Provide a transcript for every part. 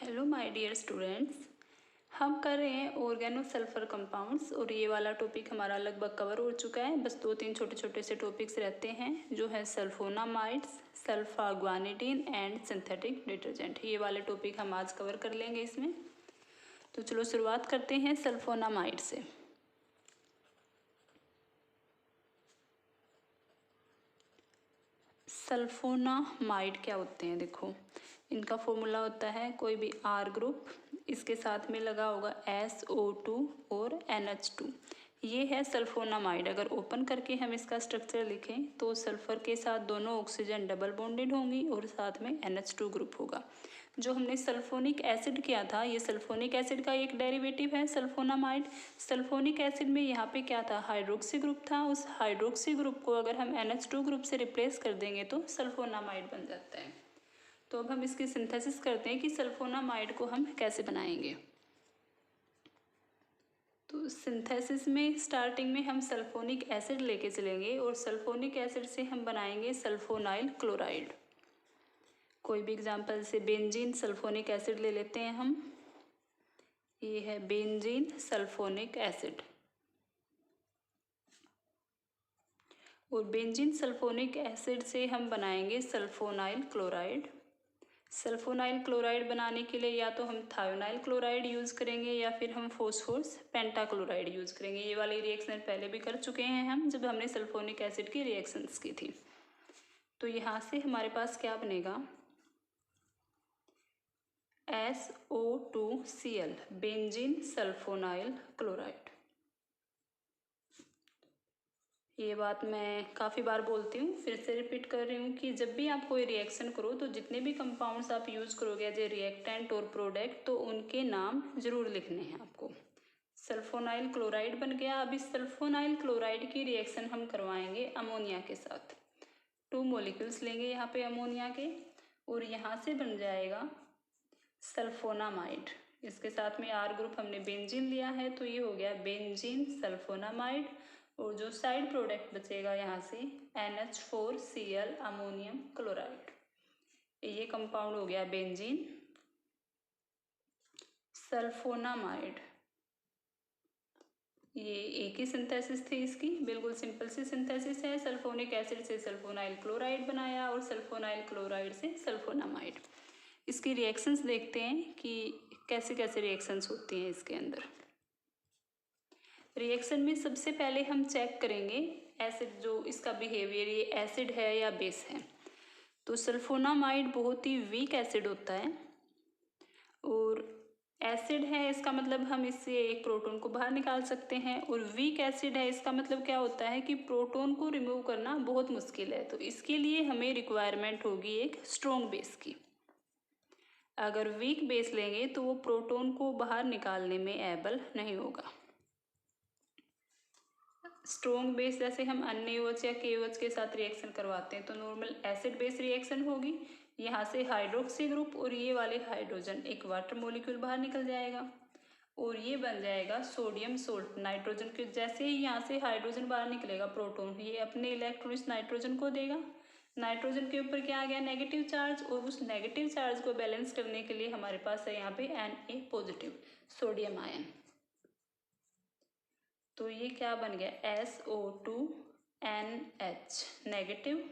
Hello my dear students, हम कर रहे हैं ऑर्गेनो सल्फर कंपाउंड्स और ये वाला टॉपिक हमारा लगभग कवर हो चुका है। बस 2-3 छोटे छोटे से टॉपिक्स रहते हैं जो है सल्फोनामाइड्स, सल्फाग्वानिडीन एंड सिंथेटिक डिटर्जेंट। ये वाले टॉपिक हम आज कवर कर लेंगे इसमें। तो चलो शुरुआत करते हैं सल्फोनामाइड से। सल्फोनामाइड क्या होते हैं, देखो इनका फॉर्मूला होता है कोई भी R ग्रुप, इसके साथ में लगा होगा SO2 और NH2। ये है सल्फोनामाइड। अगर ओपन करके हम इसका स्ट्रक्चर लिखें तो सल्फर के साथ दोनों ऑक्सीजन डबल बॉन्डेड होंगी और साथ में NH2 ग्रुप होगा। जो हमने सल्फोनिक एसिड किया था, ये सल्फोनिक एसिड का एक डेरिवेटिव है सल्फोनामाइड। सल्फोनिक एसिड में यहाँ पे क्या था, हाइड्रोक्सी ग्रुप था। उस हाइड्रोक्सी ग्रुप को अगर हम NH2 ग्रुप से रिप्लेस कर देंगे तो सल्फोनामाइड बन जाता है। तो अब हम इसकी सिंथेसिस करते हैं कि सल्फोनामाइड को हम कैसे बनाएंगे। तो सिंथेसिस में स्टार्टिंग में हम सल्फोनिक एसिड लेके चलेंगे और सल्फोनिक एसिड से हम बनाएंगे सल्फोनाइल क्लोराइड। कोई भी एग्जांपल से बेंजीन सल्फोनिक एसिड ले लेते हैं हम। ये है बेंजीन सल्फोनिक एसिड और बेंजीन सल्फोनिक एसिड से हम बनाएंगे सल्फोनाइल क्लोराइड। सल्फोनाइल क्लोराइड बनाने के लिए या तो हम थायोनाइल क्लोराइड यूज़ करेंगे या फिर हम फॉस्फोरस पेंटाक्लोराइड यूज़ करेंगे। ये वाली रिएक्शन पहले भी कर चुके हैं हम जब हमने सल्फोनिक एसिड की रिएक्शंस की थी। तो यहाँ से हमारे पास क्या बनेगा, SO2Cl बेंजीन सल्फोनाइल क्लोराइड। ये बात मैं काफ़ी बार बोलती हूँ, फिर से रिपीट कर रही हूँ कि जब भी आप कोई रिएक्शन करो तो जितने भी कंपाउंड्स आप यूज़ करोगे एज ए रिएक्टेंट और प्रोडक्ट तो उनके नाम जरूर लिखने हैं आपको। सल्फोनाइल क्लोराइड बन गया। अब इस सल्फोनाइल क्लोराइड की रिएक्शन हम करवाएंगे अमोनिया के साथ। 2 मॉलिक्यूल्स लेंगे यहाँ पे अमोनिया के और यहाँ से बन जाएगा सल्फोनामाइड। इसके साथ में R ग्रुप हमने बेंजीन लिया है तो ये हो गया बेंजीन सल्फोनामाइड और जो साइड प्रोडक्ट बचेगा यहाँ से NH4Cl अमोनियम क्लोराइड। ये कंपाउंड हो गया बेंजीन सल्फोनामाइड। ये एक ही सिंथेसिस थी इसकी, बिल्कुल सिंपल सी सिंथेसिस है। सल्फोनिक एसिड से सल्फोनाइल क्लोराइड बनाया और सल्फोनाइल क्लोराइड से सल्फोनामाइड। इसकी रिएक्शंस देखते हैं कि कैसे कैसे रिएक्शंस होती हैं इसके अंदर। रिएक्शन में सबसे पहले हम चेक करेंगे एसिड जो इसका बिहेवियर, ये एसिड है या बेस है। तो सल्फोनामाइड बहुत ही वीक एसिड होता है और एसिड है इसका मतलब हम इससे एक प्रोटॉन को बाहर निकाल सकते हैं और वीक एसिड है इसका मतलब क्या होता है कि प्रोटॉन को रिमूव करना बहुत मुश्किल है। तो इसके लिए हमें रिक्वायरमेंट होगी एक स्ट्रॉन्ग बेस की। अगर वीक बेस लेंगे तो वो प्रोटॉन को बाहर निकालने में एबल नहीं होगा। स्ट्रॉन्ग बेस जैसे हम NaOH या KOH के साथ रिएक्शन करवाते हैं तो नॉर्मल एसिड बेस रिएक्शन होगी। यहाँ से हाइड्रोक्सी ग्रुप और ये वाले हाइड्रोजन एक वाटर मॉलिक्यूल बाहर निकल जाएगा और ये बन जाएगा सोडियम सोल्ट। नाइट्रोजन के जैसे ही यहाँ से हाइड्रोजन बाहर निकलेगा प्रोटॉन ये अपने इलेक्ट्रॉन इस नाइट्रोजन को देगा। नाइट्रोजन के ऊपर क्या आ गया, नेगेटिव चार्ज, और उस नेगेटिव चार्ज को बैलेंस करने के लिए हमारे पास है यहाँ पे Na पॉजिटिव सोडियम आयन। तो ये क्या बन गया, SO2NH नेगेटिव,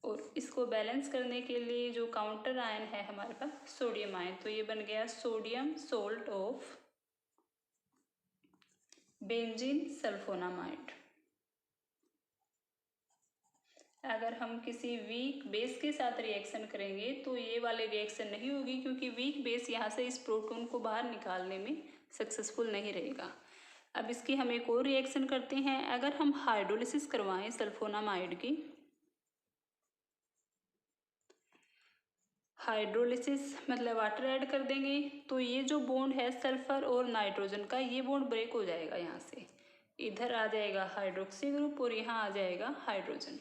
और इसको बैलेंस करने के लिए जो काउंटर आयन है हमारे पास सोडियम आयन। तो ये बन गया sodium salt of benzene sulfonamide. अगर हम किसी वीक बेस के साथ रिएक्शन करेंगे तो ये वाले रिएक्शन नहीं होगी क्योंकि वीक बेस यहाँ से इस प्रोटॉन को बाहर निकालने में सक्सेसफुल नहीं रहेगा। अब इसकी हम एक और रिएक्शन करते हैं। अगर हम हाइड्रोलिसिस करवाएं सल्फोनामाइड की, हाइड्रोलिसिस मतलब वाटर ऐड कर देंगे तो ये जो बॉन्ड है सल्फर और नाइट्रोजन का, ये बॉन्ड ब्रेक हो जाएगा। यहाँ से इधर आ जाएगा हाइड्रोक्सी ग्रुप और यहाँ आ जाएगा हाइड्रोजन।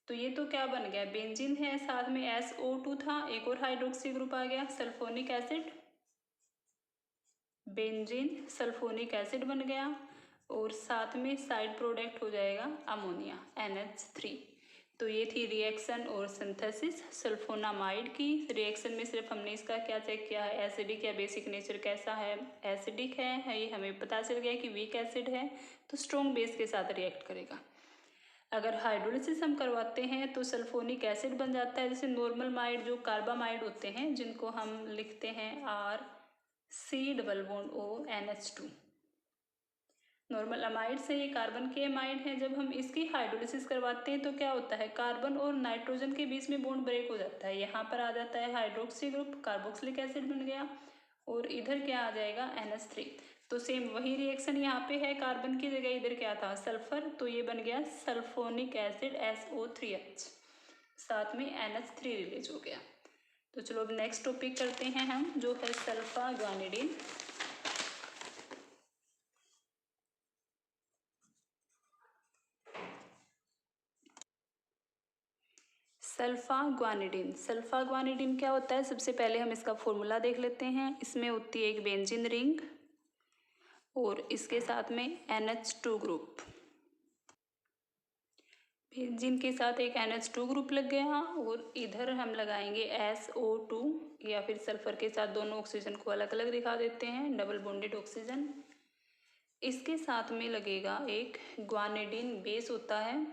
तो ये तो क्या बन गया, बेंजीन है, साथ में SO2 था, एक और हाइड्रोक्सी ग्रुप आ गया, sulphonic acid, benzene sulphonic acid बन गया और साथ में साइड प्रोडक्ट हो जाएगा अमोनिया NH3। तो ये थी रिएक्शन और सिंथेसिस सल्फोनामाइड की। रिएक्शन में सिर्फ हमने इसका क्या चेक किया है, एसिडिक या बेसिक नेचर कैसा है, एसिडिक है, ये हमें पता चल गया कि वीक एसिड है तो स्ट्रॉन्ग बेस के साथ रिएक्ट करेगा। अगर हाइड्रोलिसिस हम करवाते हैं तो सल्फोनिक एसिड बन जाता है। जैसे नॉर्मल माइड जो कार्बामाइड होते हैं जिनको हम लिखते हैं RC≡ONH2, नॉर्मल अमाइड से ये कार्बन के अमाइड हैं। जब हम इसकी हाइड्रोलिसिस करवाते हैं तो क्या होता है, कार्बन और नाइट्रोजन के बीच में बॉन्ड ब्रेक हो जाता है। यहाँ पर आ जाता है हाइड्रोक्सी ग्रुप, कार्बोक्सिलिक एसिड बन गया, और इधर क्या आ जाएगा NH3। तो सेम वही रिएक्शन यहाँ पे है, कार्बन की जगह इधर क्या था सल्फर, तो ये बन गया सल्फोनिक एसिड SO3H, साथ में NH3 रिलीज हो गया। तो चलो अब नेक्स्ट टॉपिक करते हैं हम, जो है सल्फा ग्वानिडीन। सल्फा ग्वानिडीन क्या होता है, सबसे पहले हम इसका फॉर्मूला देख लेते हैं। इसमें होती है एक बेंजीन रिंग और इसके साथ में NH2 ग्रुप, बेंजीन के साथ एक NH2 ग्रुप लग गया, और इधर हम लगाएंगे SO2, या फिर सल्फर के साथ दोनों ऑक्सीजन को अलग अलग दिखा देते हैं, डबल बॉन्डेड ऑक्सीजन। इसके साथ में लगेगा एक ग्वानिडीन बेस होता है,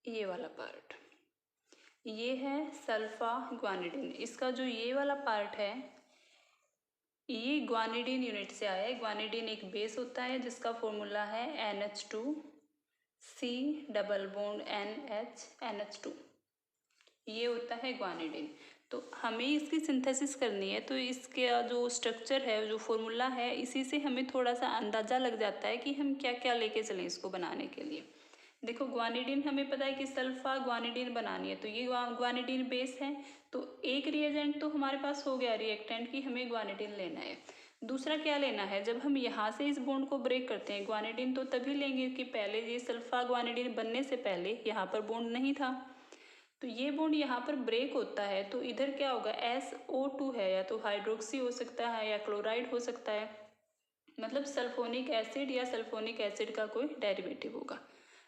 ये वाला पार्ट, ये है सल्फा ग्वानिडीन। इसका जो ये वाला पार्ट है ये ग्वानिडीन यूनिट से आया है। ग्वानिडीन एक बेस होता है जिसका फॉर्मूला है NH2C≡NH, ये होता है ग्वानिडीन। तो हमें इसकी सिंथेसिस करनी है, तो इसका जो स्ट्रक्चर है, जो फॉर्मूला है, इसी से हमें थोड़ा सा अंदाज़ा लग जाता है कि हम क्या क्या लेके चलें इसको बनाने के लिए। देखो ग्वानिडीन हमें पता है कि सल्फा ग्वानिडीन बनानी है, तो ये ग्वानिडीन बेस है, तो एक रिएजेंट तो हमारे पास हो गया रिएक्टेंट की हमें ग्वानिडीन लेना है। दूसरा क्या लेना है, जब हम यहाँ से इस बॉन्ड को ब्रेक करते हैं, ग्वानिडीन तो तभी लेंगे कि पहले ये सल्फा ग्वानिडीन बनने से पहले यहाँ पर बॉन्ड नहीं था, तो ये बॉन्ड यहाँ पर ब्रेक होता है, तो इधर क्या होगा SO2 है, या तो हाइड्रोक्सी हो सकता है या क्लोराइड हो सकता है, मतलब सल्फोनिक एसिड या सल्फोनिक एसिड का कोई डेरिवेटिव होगा।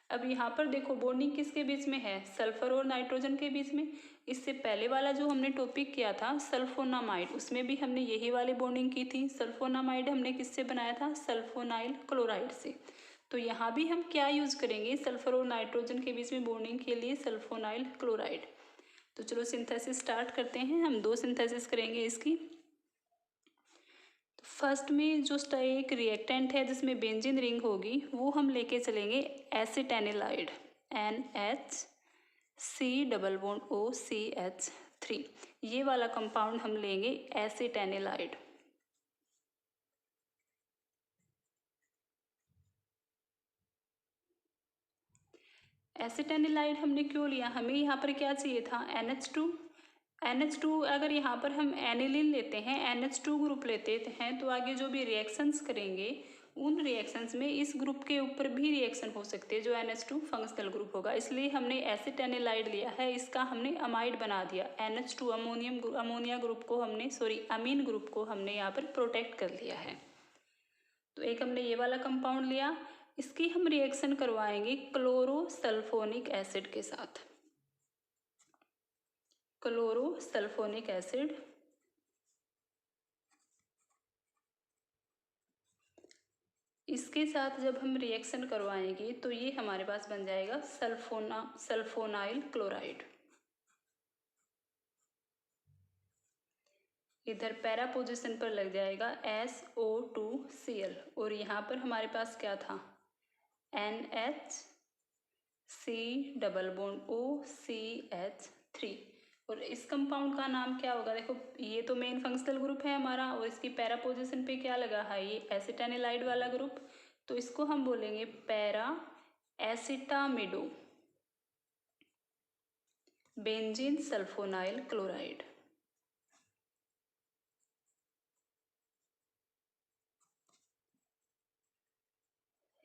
अब यहाँ पर देखो बॉन्डिंग किसके बीच में है, सल्फर और नाइट्रोजन के बीच में। इससे पहले वाला जो हमने टॉपिक किया था सल्फोनामाइड, उसमें भी हमने यही वाली बॉन्डिंग की थी। सल्फोनामाइड हमने किससे बनाया था, सल्फोनाइल क्लोराइड से। तो यहाँ भी हम क्या यूज़ करेंगे, सल्फर और नाइट्रोजन के बीच में बॉन्डिंग के लिए सल्फोनाइल क्लोराइड। तो चलो सिंथेसिस स्टार्ट करते हैं, हम दो सिंथेसिस करेंगे इसकी। फर्स्ट में जो एक रिएक्टेंट है जिसमें बेंजीन रिंग होगी, वो हम लेके चलेंगे एसिटेनिलाइड NHC≡OCH3, ये वाला कंपाउंड हम लेंगे एसिटेनिलाइड। एसिटेनिलाइड हमने क्यों लिया, हमें यहाँ पर क्या चाहिए था NH2 अगर यहाँ पर हम एनिलीन लेते हैं, NH2 ग्रुप लेते हैं, तो आगे जो भी रिएक्शंस करेंगे उन रिएक्शंस में इस ग्रुप के ऊपर भी रिएक्शन हो सकती है जो NH2 फंक्शनल ग्रुप होगा, इसलिए हमने एसिटेनिलाइड लिया है। इसका हमने अमाइड बना दिया, NH2 अमोनिया ग्रुप को हमने अमीन ग्रुप को हमने यहाँ पर प्रोटेक्ट कर लिया है। तो एक हमने ये वाला कंपाउंड लिया, इसकी हम रिएक्शन करवाएंगे क्लोरोसल्फोनिक एसिड के साथ, क्लोरोसल्फोनिक एसिड। इसके साथ जब हम रिएक्शन करवाएंगे तो ये हमारे पास बन जाएगा सल्फोनाइल क्लोराइड। इधर पैरा पोजीशन पर लग जाएगा SO2Cl, और यहाँ पर हमारे पास क्या था NHC≡OCH3, और इस कंपाउंड का नाम क्या होगा, देखो ये तो मेन फंक्शनल ग्रुप है हमारा, और इसकी पैरा पोजीशन पे क्या लगा है, ये एसिटेनिलाइड वाला ग्रुप, तो इसको हम बोलेंगे पैरा एसिटामिडो बेंजीन सल्फोनाइल क्लोराइड।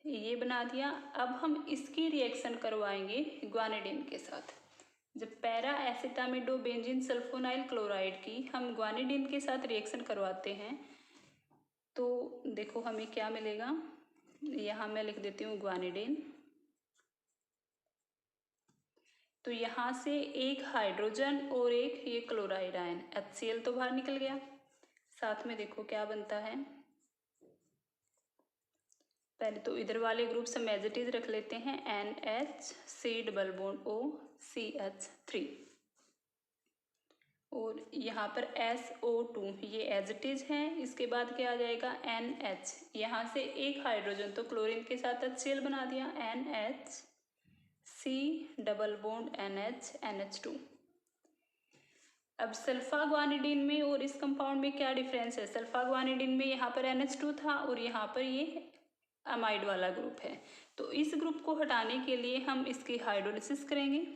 ये बना दिया। अब हम इसकी रिएक्शन करवाएंगे ग्वानिडीन के साथ। जब पैरा एसिटामिडो बेंजीन सल्फोनाइल क्लोराइड की हम ग्वानिडीन के साथ रिएक्शन करवाते हैं तो देखो हमें क्या मिलेगा, यहाँ मैं लिख देती हूँ ग्वानिडीन तो यहाँ से एक हाइड्रोजन और एक ये क्लोराइड आयन HCl तो बाहर निकल गया। साथ में देखो क्या बनता है, पहले तो इधर वाले ग्रुप्स हम एज इट इज रख लेते हैं, NH C double bond O CH3 और यहाँ पर SO2 ये एज इट इज है। इसके बाद क्या आ जाएगा NH, यहाँ से एक हाइड्रोजन तो क्लोरीन के साथ HCl बना दिया, NH C double bond NH NH2। अब सल्फा ग्वानिडीन में और इस कंपाउंड में क्या डिफरेंस है, सल्फा ग्वानिडीन में यहाँ पर NH2 था और यहाँ पर ये अमाइड वाला ग्रुप है। तो इस ग्रुप को हटाने के लिए हम इसकी हाइड्रोलिसिस करेंगे।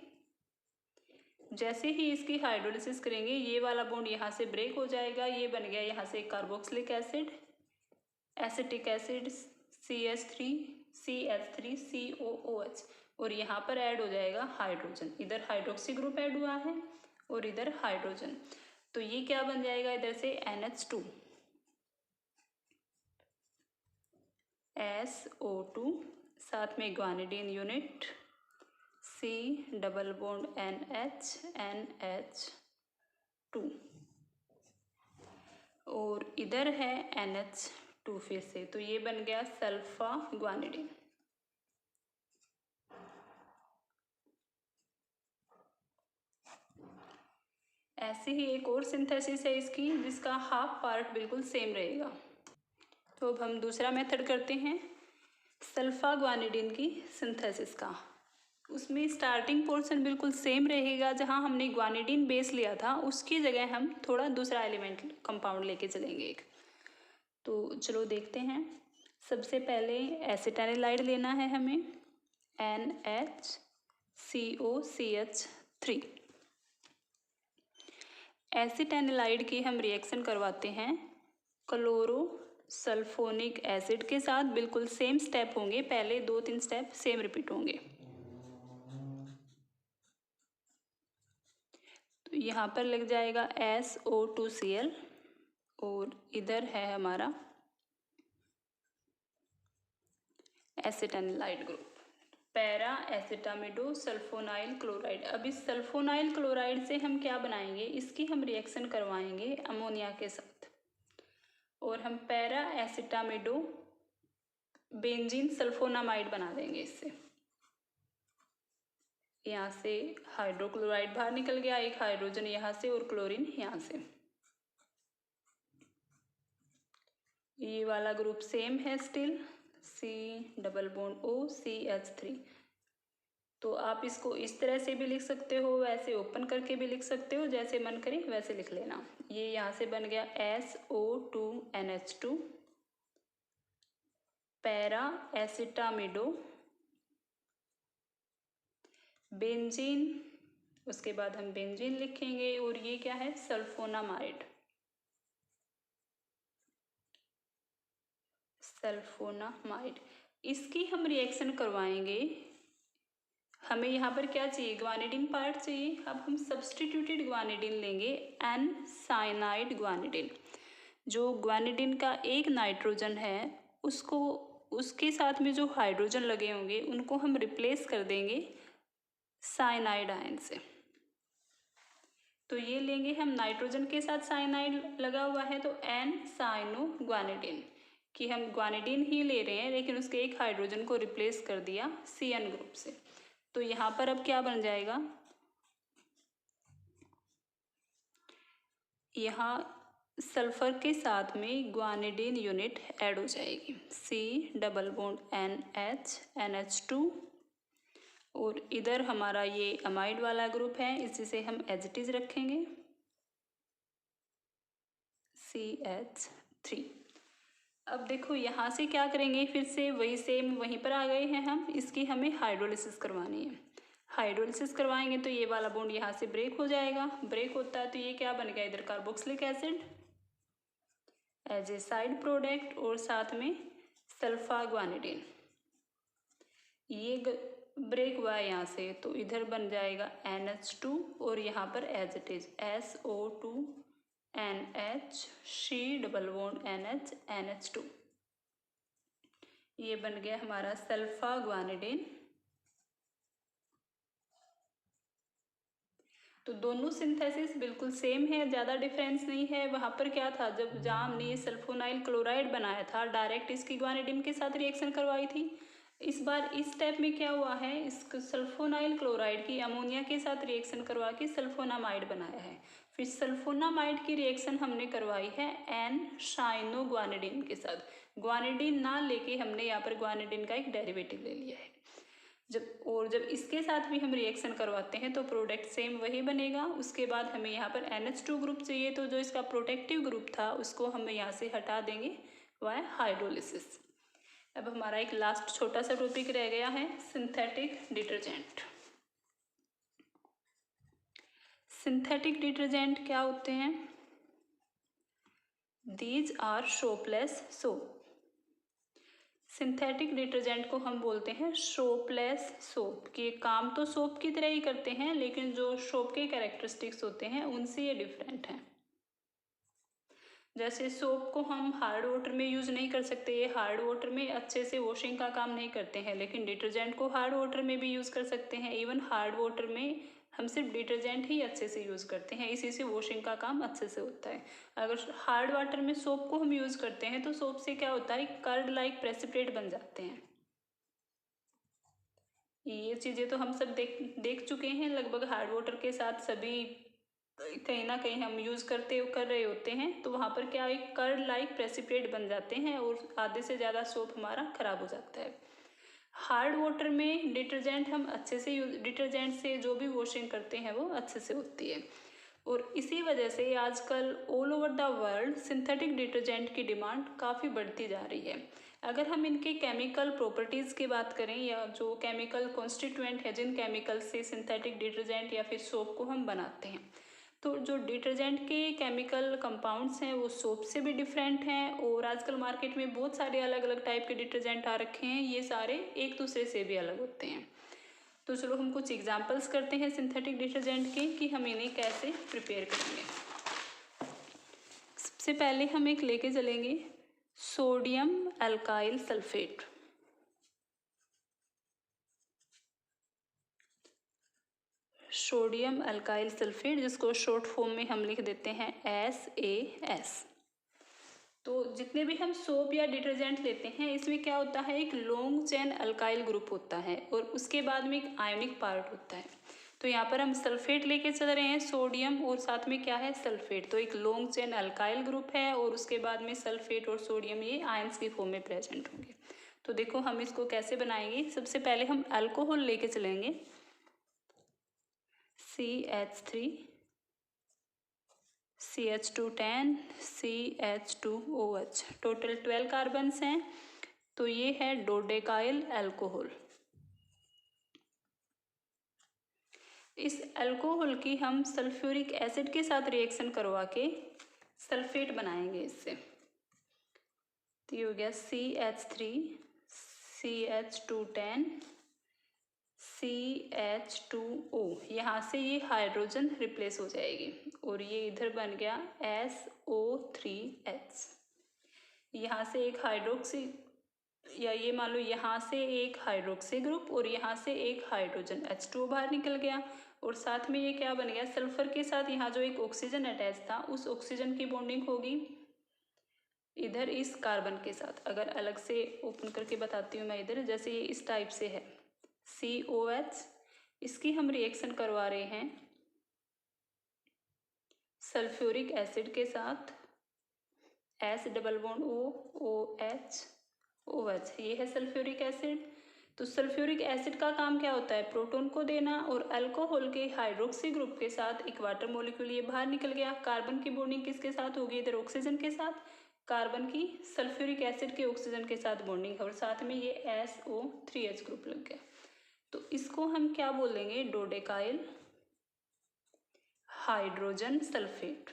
जैसे ही इसकी हाइड्रोलिसिस करेंगे ये वाला बॉन्ड यहाँ से ब्रेक हो जाएगा, ये बन गया यहाँ से carboxylic acid, acetic acid CH3 COOH और यहाँ पर ऐड हो जाएगा हाइड्रोजन। इधर हाइड्रोक्सी ग्रुप ऐड हुआ है और इधर हाइड्रोजन, तो ये क्या बन जाएगा इधर से NH2 SO2 साथ में guanidine unit C double bond NH NH2 और इधर है NH2 फिर से, तो ये बन गया सल्फा ग्वानिडीन। ऐसे ही एक और सिंथेसिस है इसकी जिसका हाफ पार्ट बिल्कुल सेम रहेगा। तो अब हम दूसरा मेथड करते हैं सल्फा ग्वानिडीन की सिंथेसिस का। उसमें स्टार्टिंग पोर्शन बिल्कुल सेम रहेगा, जहां हमने ग्वानिडीन बेस लिया था उसकी जगह हम थोड़ा दूसरा एलिमेंट कंपाउंड लेके चलेंगे एक। तो चलो देखते हैं। सबसे पहले एसिटाइलाइड लेना है हमें, NHCOCH3। एसिटाइलाइड की हम रिएक्शन करवाते हैं क्लोरो सल्फोनिक एसिड के साथ। बिल्कुल सेम स्टेप होंगे, पहले 2-3 स्टेप सेम रिपीट होंगे। तो यहाँ पर लग जाएगा SO2Cl और इधर है हमारा एसिटाइलाइड ग्रुप, पैरा एसिटामिडो सल्फोनाइल क्लोराइड। अब इस सल्फोनाइल क्लोराइड से हम क्या बनाएंगे, इसकी हम रिएक्शन करवाएंगे अमोनिया के साथ और हम पैरा एसिटामिडो बेंजीन सल्फोनामाइड बना देंगे इससे। यहाँ से हाइड्रोक्लोराइड बाहर निकल गया, एक हाइड्रोजन यहाँ से और क्लोरीन यहाँ से। ये वाला ग्रुप सेम है still, C double bond O CH3। तो आप इसको इस तरह से भी लिख सकते हो, वैसे ओपन करके भी लिख सकते हो, जैसे मन करे वैसे लिख लेना। ये यहाँ से बन गया SO2NH2 पैरा एसिटामिडो बेंजीन, उसके बाद हम बेंजीन लिखेंगे और ये क्या है सल्फोनामाइड, सल्फोनामाइड। इसकी हम रिएक्शन करवाएंगे। हमें यहाँ पर क्या चाहिए, ग्वानिडीन पार्ट चाहिए। अब हम सब्स्टिट्यूटेड ग्वानिडीन लेंगे, N साइनाइड ग्वानिडीन। जो ग्वानिडीन का एक नाइट्रोजन है उसको, उसके साथ में जो हाइड्रोजन लगे होंगे उनको हम रिप्लेस कर देंगे साइनाइड आयन से। तो ये लेंगे हम, नाइट्रोजन के साथ साइनाइड लगा हुआ है तो N साइनो ग्वानिडीन, कि हम ग्वानिडीन ही ले रहे हैं लेकिन उसके एक हाइड्रोजन को रिप्लेस कर दिया CN ग्रुप से। तो यहाँ पर अब क्या बन जाएगा, यहाँ सल्फर के साथ में ग्वानिडीन यूनिट ऐड हो जाएगी, C double bond NH NH2 और इधर हमारा ये अमाइड वाला ग्रुप है, इसी से हम एज इट इज रखेंगे CH3। अब देखो यहाँ से क्या करेंगे, फिर से वही सेम वहीं पर आ गए हैं हम, इसकी हमें हाइड्रोलिसिस करवानी है। हाइड्रोलिसिस करवाएंगे तो ये वाला बॉन्ड यहाँ से ब्रेक हो जाएगा, ब्रेक होता है तो ये क्या बन गया इधर carboxylic acid as a side product और साथ में सल्फा ग्वानिडीन। ये ब्रेक हुआ है यहाँ से तो इधर बन जाएगा NH2 और यहाँ पर as it is SO2NH C double bond NH NH2। ये बन गया हमारा सल्फा ग्वानिडीन तो दोनों सिंथेसिस बिल्कुल सेम है, ज़्यादा डिफरेंस नहीं है। वहाँ पर क्या था, जहाँ हमने ये सल्फोनाइल क्लोराइड बनाया था, डायरेक्ट इसकी ग्वानिडीन के साथ रिएक्शन करवाई थी। इस बार इस स्टेप में क्या हुआ है, इस सल्फोनाइल क्लोराइड की अमोनिया के साथ रिएक्शन करवा के सल्फोनामाइड बनाया है। फिर सल्फोनामाइड की रिएक्शन हमने करवाई है एन साइनोग्वानिडीन के साथ। ग्वानिडीन ना लेके हमने यहाँ पर ग्वानिडीन का एक डेरिवेटिव ले लिया है। जब इसके साथ भी हम रिएक्शन करवाते हैं तो प्रोडक्ट सेम वही बनेगा। उसके बाद हमें यहाँ पर NH2 ग्रुप चाहिए, तो जो इसका प्रोटेक्टिव ग्रुप था उसको हम यहाँ से हटा देंगे बाय हाइड्रोलिसिस। अब हमारा एक लास्ट छोटा सा टॉपिक रह गया है, सिंथेटिक डिटर्जेंट। सिंथेटिक डिटर्जेंट क्या होते हैं? These are soapless soap. Synthetic detergent को हम बोलते हैं सोपलेस सोप, कि काम तो सोप की तरह ही करते हैं लेकिन जो सोप के कैरेक्टरिस्टिक्स होते हैं उनसे ये डिफरेंट हैं। जैसे सोप को हम हार्ड वाटर में यूज़ नहीं कर सकते, ये हार्ड वाटर में अच्छे से वॉशिंग का काम नहीं करते हैं, लेकिन डिटर्जेंट को हार्ड वाटर में भी यूज़ कर सकते हैं। इवन हार्ड वाटर में हम सिर्फ डिटर्जेंट ही अच्छे से यूज़ करते हैं, इसी से वॉशिंग का काम अच्छे से होता है। अगर हार्ड वाटर में सोप को हम यूज़ करते हैं तो सोप से क्या होता है, कर्ड लाइक प्रेसिपिटेट बन जाते हैं। ये चीज़ें तो हम सब देख चुके हैं, लगभग हार्ड वाटर के साथ सभी कहीं ना कहीं हम यूज़ कर रहे होते हैं, तो वहाँ पर क्या एक कर्ड लाइक प्रेसिपिटेट बन जाते हैं और आधे से ज़्यादा सोप हमारा ख़राब हो जाता है। हार्ड वाटर में डिटर्जेंट हम अच्छे से डिटर्जेंट से जो भी वॉशिंग करते हैं वो अच्छे से होती है। और इसी वजह से आजकल all over the world synthetic detergent की डिमांड काफ़ी बढ़ती जा रही है। अगर हम इनके केमिकल प्रॉपर्टीज़ की बात करें या जो केमिकल कॉन्स्टिट्यूएंट है जिन केमिकल से सिंथेटिक डिटर्जेंट या फिर सोप को हम बनाते हैं, तो जो डिटर्जेंट के केमिकल कंपाउंड्स हैं वो सोप से भी डिफरेंट हैं। और आजकल मार्केट में बहुत सारे अलग अलग टाइप के डिटर्जेंट आ रखे हैं, ये सारे एक दूसरे से भी अलग होते हैं। तो चलो हम कुछ एग्जांपल्स करते हैं सिंथेटिक डिटर्जेंट के कि हम इन्हें कैसे प्रिपेयर करेंगे। सबसे पहले हम एक लेके चलेंगे sodium alkyl sulphate. Sodium alkyl sulphate, जिसको शॉर्ट फॉर्म में हम लिख देते हैं SAS। तो जितने भी हम सोप या डिटर्जेंट लेते हैं इसमें क्या होता है, एक लॉन्ग चेन अल्काइल ग्रुप होता है और उसके बाद में एक आयोनिक पार्ट होता है। तो यहाँ पर हम सल्फेट लेके चल रहे हैं सोडियम और साथ में क्या है सल्फेट, तो एक लॉन्ग चेन अल्काइल ग्रुप है और उसके बाद में सल्फेट और सोडियम ये आयंस की फॉर्म में प्रेजेंट होंगे। तो देखो हम इसको कैसे बनाएंगे। सबसे पहले हम अल्कोहल लेके चलेंगे CH3 CH210 CH2OH, total 12 carbons हैं। तो ये है डोडेकाइल अल्कोहल। इस अल्कोहल की हम सल्फ्यूरिक एसिड के साथ रिएक्शन करवा के सल्फेट बनाएंगे इससे। तो ये हो गया CH3 CH210 CH2O, यहाँ से ये हाइड्रोजन रिप्लेस हो जाएगी और ये इधर बन गया SO3H। यहाँ से एक हाइड्रोक्सी, या ये मान लो यहाँ से एक हाइड्रोक्सी ग्रुप और यहाँ से एक हाइड्रोजन H2O बाहर निकल गया। और साथ में ये क्या बन गया, सल्फर के साथ यहाँ जो एक ऑक्सीजन अटैच था उस ऑक्सीजन की बॉन्डिंग होगी इधर इस कार्बन के साथ। अगर अलग से ओपन करके बताती हूँ मैं इधर, जैसे ये इस टाइप से है COH, इसकी हम रिएक्शन करवा रहे हैं सल्फ्यूरिक एसिड के साथ S double bond OH OH, ये है सल्फ्यूरिक एसिड। तो सल्फ्यूरिक एसिड का काम क्या होता है, प्रोटॉन को देना, और अल्कोहल के हाइड्रोक्सी ग्रुप के साथ एक वाटर मॉलिक्यूल ये बाहर निकल गया। कार्बन की बॉन्डिंग किसके साथ होगी, इधर ऑक्सीजन के साथ, कार्बन की सल्फ्यूरिक एसिड के ऑक्सीजन के साथ बॉन्डिंग, और साथ में ये SO3H ग्रुप लग गया। तो इसको हम क्या बोलेंगे, डोडेकाइल हाइड्रोजन सल्फेट।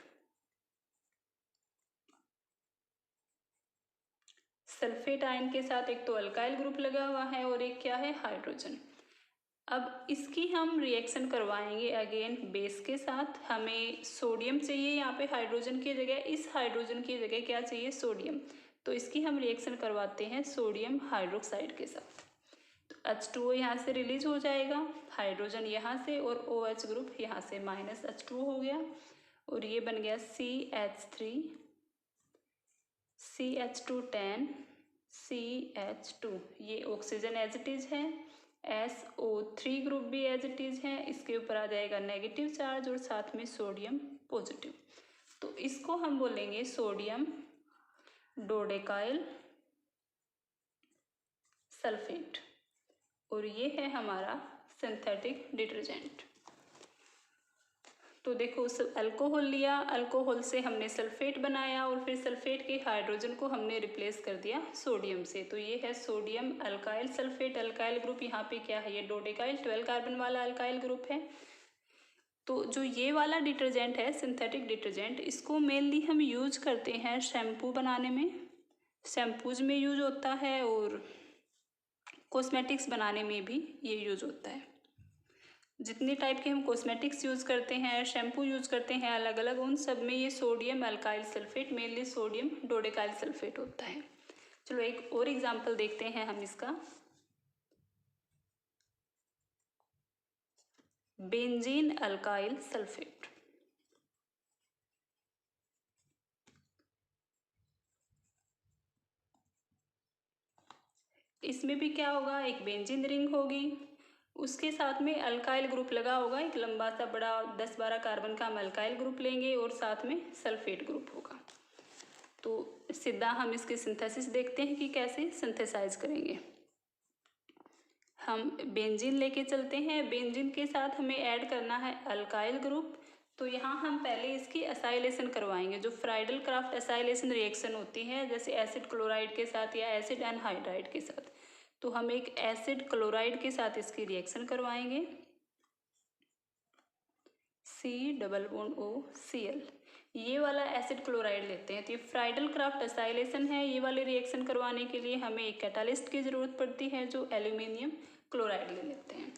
सल्फेट आयन के साथ एक तो अल्काइल ग्रुप लगा हुआ है और एक क्या है, हाइड्रोजन। अब इसकी हम रिएक्शन करवाएंगे अगेन बेस के साथ। हमें सोडियम चाहिए यहाँ पे हाइड्रोजन की जगह, इस हाइड्रोजन की जगह क्या चाहिए, सोडियम। तो इसकी हम रिएक्शन करवाते हैं सोडियम हाइड्रोक्साइड के साथ। तो H2O यहाँ से रिलीज हो जाएगा, हाइड्रोजन यहाँ से, और OH ग्रुप यहाँ से -H2O हो गया, और ये बन गया CH3, CH2 10, CH2। ये ऑक्सीजन एज इट इज है, SO3 ग्रुप भी एज इट इज है, इसके ऊपर आ जाएगा नेगेटिव चार्ज और साथ में सोडियम पॉजिटिव। तो इसको हम बोलेंगे सोडियम डोडेकाइल सल्फेट, और ये है हमारा सिंथेटिक डिटर्जेंट। तो देखो अल्कोहल लिया, अल्कोहल से हमने सल्फेट बनाया और फिर सल्फेट के हाइड्रोजन को हमने रिप्लेस कर दिया सोडियम से। तो ये है sodium alkyl sulphate. Alkyl group यहाँ पे क्या है, ये डोडेकाइल 12 कार्बन वाला अल्काइल ग्रुप है। तो जो ये वाला डिटर्जेंट है सिंथेटिक डिटर्जेंट, इसको मेनली हम यूज करते हैं शैम्पू बनाने में, शैम्पूज में यूज होता है, और कॉस्मेटिक्स बनाने में भी ये यूज होता है। जितने टाइप के हम कॉस्मेटिक्स यूज़ करते हैं, शैम्पू यूज़ करते हैं अलग अलग, उन सब में ये sodium alkyl sulphate, mainly sodium dodecyl sulphate होता है। चलो एक और एग्जांपल देखते हैं हम इसका। Benzene alkyl sulphate. इसमें भी क्या होगा, एक बेंजीन रिंग होगी, उसके साथ में अल्काइल ग्रुप लगा होगा, एक लंबा सा बड़ा 10-12 कार्बन का हम अल्काइल ग्रुप लेंगे और साथ में सल्फेट ग्रुप होगा। तो सीधा हम इसकी सिंथेसिस देखते हैं कि कैसे सिंथेसाइज करेंगे। हम बेंजीन लेके चलते हैं, बेंजीन के साथ हमें ऐड करना है अल्काइल ग्रुप। तो यहाँ हम पहले इसकी असाइलेशन करवाएंगे, जो फ्राइडल क्राफ्ट असाइलेशन रिएक्शन होती है, जैसे एसिड क्लोराइड के साथ या एसिड एनहाइड्राइड के साथ। तो हम एक एसिड क्लोराइड के साथ इसकी रिएक्शन करवाएंगे, COOCl। ये वाला एसिड क्लोराइड लेते हैं। तो ये फ्राइडल क्राफ्ट असाइलेशन है। ये वाले रिएक्शन करवाने के लिए हमें एक कैटालिस्ट की ज़रूरत पड़ती है, जो एल्यूमिनियम क्लोराइड ले लेते हैं।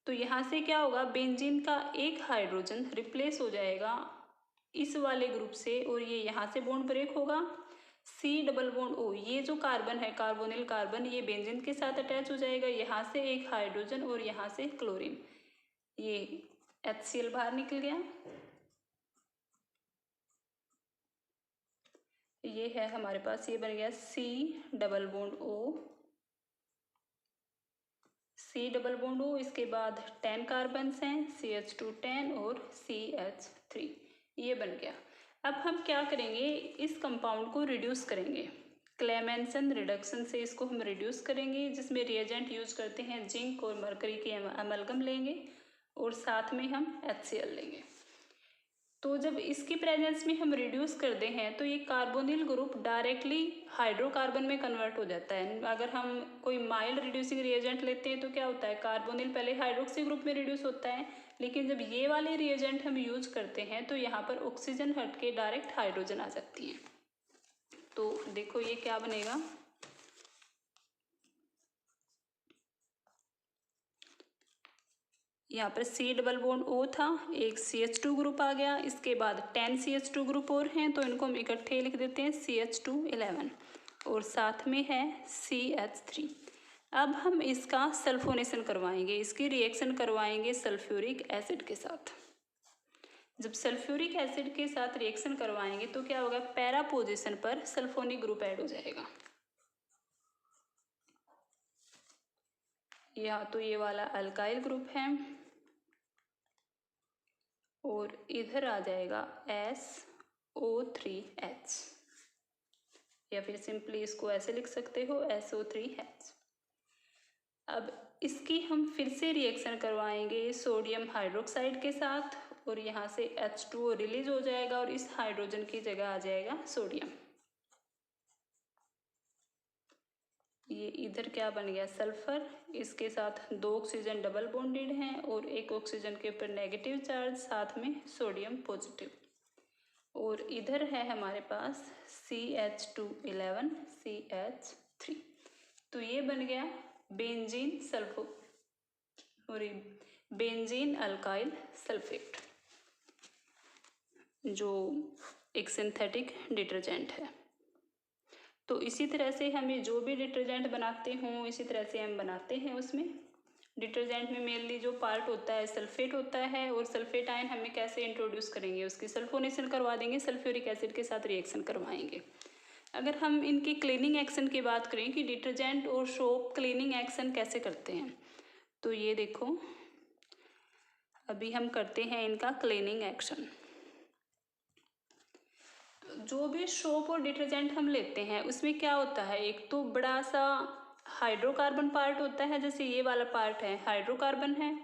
तो यहाँ से क्या होगा, बेंजीन का एक हाइड्रोजन रिप्लेस हो जाएगा इस वाले ग्रुप से, और ये यहाँ से बॉन्ड ब्रेक होगा, C+O। ये जो कार्बन है, कार्बोनिल कार्बन, ये बेंजीन के साथ अटैच हो जाएगा, यहाँ से एक हाइड्रोजन और यहाँ से क्लोरीन, ये HCl बाहर निकल गया। ये है हमारे पास, ये बन गया C+O। इसके बाद 10 कार्बन्स हैं, CH2 10 और CH3, ये बन गया। अब हम क्या करेंगे, इस कंपाउंड को रिड्यूस करेंगे, क्लेमेंसन रिडक्शन से इसको हम रिड्यूस करेंगे, जिसमें रिएजेंट यूज करते हैं जिंक और मरकरी के अमलगम लेंगे, और साथ में हम HCl लेंगे। तो जब इसकी प्रेजेंस में हम रिड्यूस करते हैं तो ये कार्बोनिल ग्रुप डायरेक्टली हाइड्रोकार्बन में कन्वर्ट हो जाता है। अगर हम कोई माइल्ड रिड्यूसिंग रिएजेंट लेते हैं तो क्या होता है, कार्बोनिल पहले हाइड्रोक्सी ग्रुप में रिड्यूस होता है, लेकिन जब ये वाले रिएजेंट हम यूज करते हैं तो यहाँ पर ऑक्सीजन हट के डायरेक्ट हाइड्रोजन आ जाती है। तो देखो ये क्या बनेगा, यहाँ पर C+O था, एक CH2 ग्रुप आ गया, इसके बाद 10 CH2 ग्रुप और हैं, तो इनको हम इकट्ठे लिख देते हैं CH2 11, और साथ में है CH3। अब हम इसका सल्फोनेशन करवाएंगे, इसकी रिएक्शन करवाएंगे सल्फ्यूरिक एसिड के साथ। जब सल्फ्यूरिक एसिड के साथ रिएक्शन करवाएंगे तो क्या होगा, पैरा पोजीशन पर सल्फोनिक ग्रुप ऐड हो जाएगा। यहाँ तो ये वाला अल्काइल ग्रुप है, और इधर आ जाएगा SO3H, या फिर सिंपली इसको ऐसे लिख सकते हो SO3H। अब इसकी हम फिर से रिएक्शन करवाएंगे सोडियम हाइड्रोक्साइड के साथ, और यहाँ से H2O रिलीज हो जाएगा और इस हाइड्रोजन की जगह आ जाएगा सोडियम। ये इधर क्या बन गया, सल्फर, इसके साथ 2 ऑक्सीजन डबल बॉन्डेड हैं और एक ऑक्सीजन के ऊपर नेगेटिव चार्ज, साथ में सोडियम पॉजिटिव, और इधर है हमारे पास CH2 11 CH3। तो ये बन गया बेंजीन बेंजीन अल्काइल सल्फेट, जो एक सिंथेटिक डिटर्जेंट है। तो इसी तरह से हमें जो भी डिटर्जेंट बनाते हों इसी तरह से हम बनाते हैं। उसमें डिटर्जेंट में मेनली जो पार्ट होता है सल्फेट होता है, और सल्फेट आयन हमें कैसे इंट्रोड्यूस करेंगे, उसकी सल्फोनेशन करवा देंगे, सल्फ्यूरिक एसिड के साथ रिएक्शन करवाएंगे। अगर हम इनकी क्लीनिंग एक्शन की बात करें कि डिटर्जेंट और सोप क्लीनिंग एक्शन कैसे करते हैं, तो ये देखो अभी हम करते हैं इनका क्लीनिंग एक्शन। जो भी सोप और डिटर्जेंट हम लेते हैं उसमें क्या होता है, एक तो बड़ा सा हाइड्रोकार्बन पार्ट होता है, जैसे ये वाला पार्ट है हाइड्रोकार्बन है,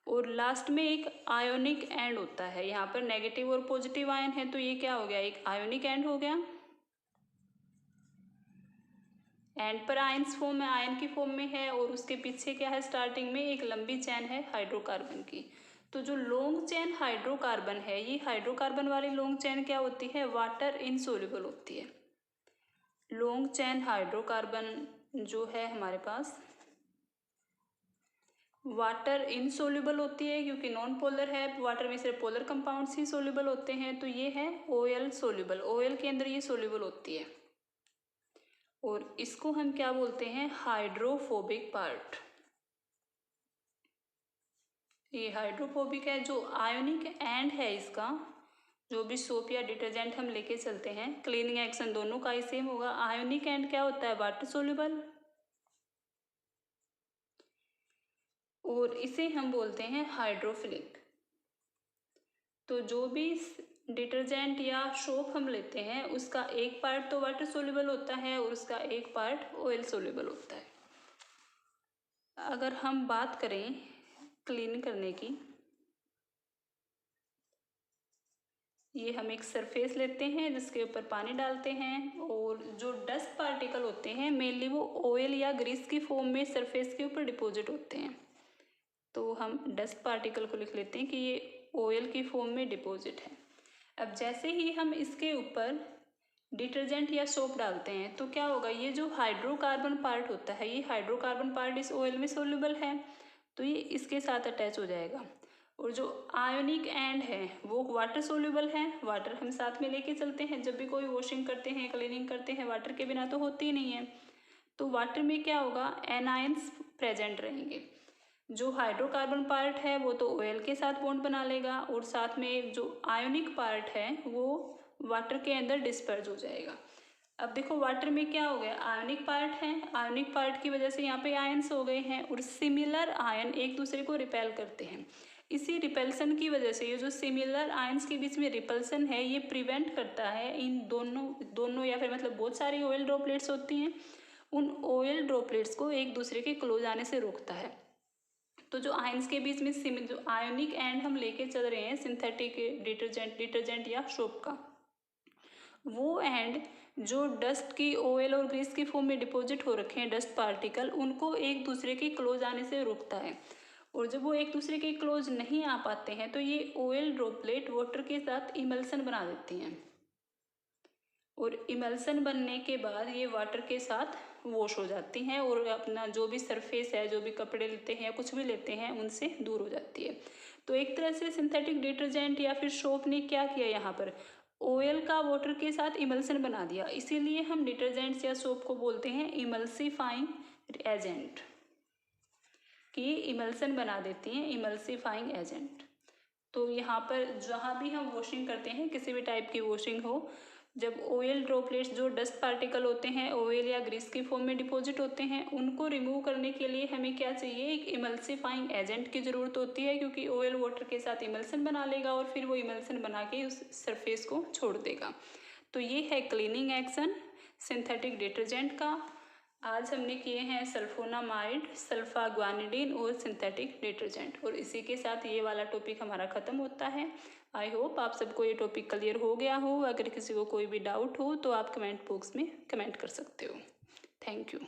और लास्ट में एक आयोनिक एंड होता है। यहाँ पर नेगेटिव और पॉजिटिव आयन है, तो ये क्या हो गया, एक आयोनिक एंड हो गया। एंड पर आयन्स फॉर्म में, आयन की फॉर्म में है, और उसके पीछे क्या है, स्टार्टिंग में एक लंबी चेन है हाइड्रोकार्बन की। तो जो लॉन्ग चेन हाइड्रोकार्बन है, ये हाइड्रोकार्बन वाली लॉन्ग चेन क्या होती है, वाटर इनसोल्युबल होती है। लॉन्ग चेन हाइड्रोकार्बन जो है हमारे पास वाटर इनसोल्युबल होती है, क्योंकि नॉन पोलर है, वाटर में सिर्फ पोलर कंपाउंड्स ही सोल्युबल होते हैं। तो ये है ओएल सोल्युबल, ओएल के अंदर ये सोल्युबल होती है, और इसको हम क्या बोलते हैं, हाइड्रोफोबिक पार्ट। ये हाइड्रोफोबिक है। जो आयोनिक एंड है इसका, जो भी सोप या डिटर्जेंट हम लेके चलते हैं, क्लीनिंग एक्शन दोनों का ही सेम होगा। आयोनिक एंड क्या होता है, वाटर सोल्युबल, और इसे हम बोलते हैं हाइड्रोफिलिक। तो जो भी डिटर्जेंट या सोप हम लेते हैं उसका एक पार्ट तो वाटर सोल्युबल होता है और उसका एक पार्ट ऑयल सोल्युबल होता है। अगर हम बात करें क्लीन करने की, ये हम एक सरफेस लेते हैं जिसके ऊपर पानी डालते हैं, और जो डस्ट पार्टिकल होते हैं मेनली वो ऑयल या ग्रीस की फॉर्म में सरफेस के ऊपर डिपॉजिट होते हैं। तो हम डस्ट पार्टिकल को लिख लेते हैं कि ये ऑयल की फॉर्म में डिपॉजिट है। अब जैसे ही हम इसके ऊपर डिटर्जेंट या सोप डालते हैं तो क्या होगा, ये जो हाइड्रोकार्बन पार्ट होता है, ये हाइड्रोकार्बन पार्ट इस ऑयल में सोल्यूबल है, तो ये इसके साथ अटैच हो जाएगा। और जो आयोनिक एंड है वो वाटर सोल्यूबल है, वाटर हम साथ में लेके चलते हैं। जब भी कोई वॉशिंग करते हैं, क्लीनिंग करते हैं, वाटर के बिना तो होती ही नहीं है। तो वाटर में क्या होगा, एनायंस प्रेजेंट रहेंगे। जो हाइड्रोकार्बन पार्ट है वो तो ऑयल के साथ बॉन्ड बना लेगा, और साथ में जो आयोनिक पार्ट है वो वाटर के अंदर डिस्पर्ज हो जाएगा। अब देखो वाटर में क्या हो गया, आयोनिक पार्ट है, आयोनिक पार्ट की वजह से यहाँ पे आयन्स हो गए हैं, और सिमिलर आयन एक दूसरे को रिपेल करते हैं। इसी रिपल्सन की वजह से ये जो सिमिलर आयन्स के बीच में रिपल्सन है ये प्रिवेंट करता है इन दोनों या फिर मतलब बहुत सारी ऑयल ड्रॉपलेट्स होती हैं, उन ऑयल ड्रॉपलेट्स को एक दूसरे के क्लोज आने से रोकता है। तो जो आयन्स के बीच में जो आयोनिक एंड हम लेके चल रहे हैं सिंथेटिक डिटर्जेंट या सोप का, वो एंड जो डस्ट की ऑयल और ग्रीस की फॉर्म में डिपॉजिट हो रखे हैं डस्ट पार्टिकल, उनको एक दूसरे के क्लोज आने से रोकता है। और जब वो एक दूसरे के क्लोज नहीं आ पाते हैं तो ये ऑयल ड्रॉपलेट वाटर के साथ इमल्सन बना देती हैं, और इमल्सन बनने के बाद ये वाटर के साथ वॉश हो जाती हैं, और अपना जो भी सरफेस है, जो भी कपड़े लेते हैं या कुछ भी लेते हैं उनसे दूर हो जाती है। तो एक तरह से सिंथेटिक डिटर्जेंट या फिर सोप ने क्या किया, यहाँ पर ऑयल का वाटर के साथ इमल्सन बना दिया। इसीलिए हम डिटर्जेंट्स या सोप को बोलते हैं इमल्सिफाइंग एजेंट, कि इमल्सन बना देती हैं, इमल्सिफाइंग एजेंट। तो यहाँ पर जहाँ भी हम वॉशिंग करते हैं, किसी भी टाइप की वॉशिंग हो, जब ऑयल ड्रॉपलेट्स जो डस्ट पार्टिकल होते हैं ऑयल या ग्रीस की फॉर्म में डिपॉजिट होते हैं, उनको रिमूव करने के लिए हमें क्या चाहिए, एक इमल्सिफाइंग एजेंट की ज़रूरत होती है, क्योंकि ऑयल वाटर के साथ इमल्सन बना लेगा और फिर वो इमल्सन बना के उस सरफेस को छोड़ देगा। तो ये है क्लीनिंग एक्शन सिंथेटिक डिटर्जेंट का। आज हमने किए हैं सल्फोनामाइड, सल्फाग्वानिडीन और सिंथेटिक डिटर्जेंट, और इसी के साथ ये वाला टॉपिक हमारा ख़त्म होता है। आई होप आप सबको ये टॉपिक क्लियर हो गया हो। अगर किसी को कोई भी डाउट हो तो आप कमेंट बॉक्स में कमेंट कर सकते हो। Thank you.